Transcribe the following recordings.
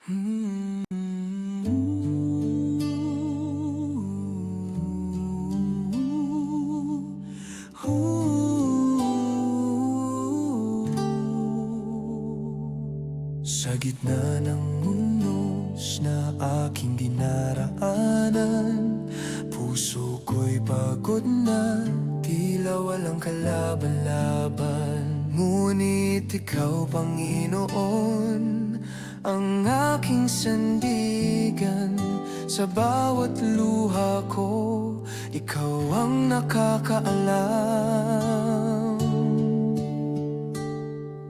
Hmm. Sa gitna ng unos na aking dinaraanan, puso ko'y pagod na, tila walang kalaban-laban. Ngunit ikaw, Panginoon, ang aking sandigan. Sa bawat luha ko, ikaw ang nakakaalam.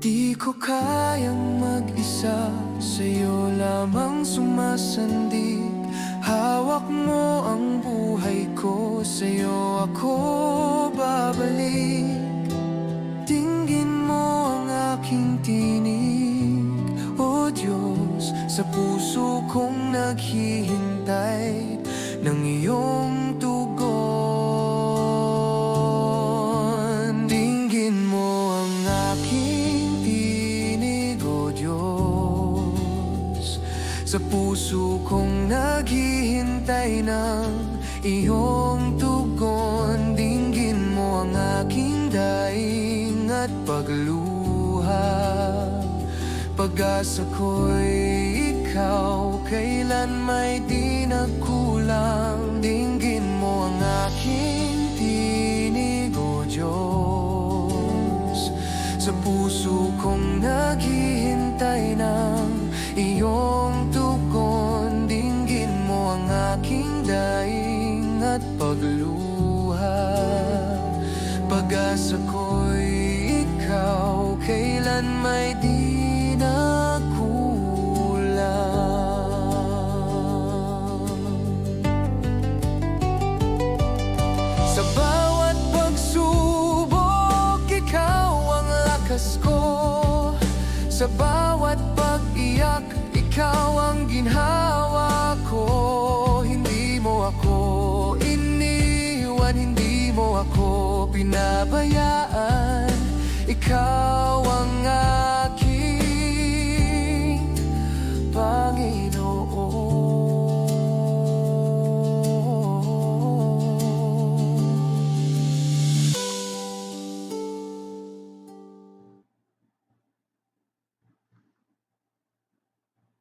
Di ko kayang mag-isa, sa'yo lamang sumasandig. Hawak mo ang buhay ko, sa'yo ako babalik. Dinggin mo ang aking tinig, O Diyos, sa puso kong naghihintay ng iyong tugon. Dinggin mo ang aking tinig, O Diyos, sa puso kong naghihintay ng iyong tugon. Dinggin mo ang aking daing at pagluha. Pag-asa ko'y ikaw, kailan may di nagkulang. Dinggin mo ang aking tinig, O Diyos, sa puso kong naghihintay ng iyong tugon. Dinggin mo ang aking daing at pagluha. Pag-asa ko'y ikaw, kailan may di sa bawat pagsubok, ikaw ang lakas ko. Sa bawat pag-iyak, ikaw ang ginhawa ko. Hindi mo ako iniwan, hindi mo ako pinabayaan. Ikaw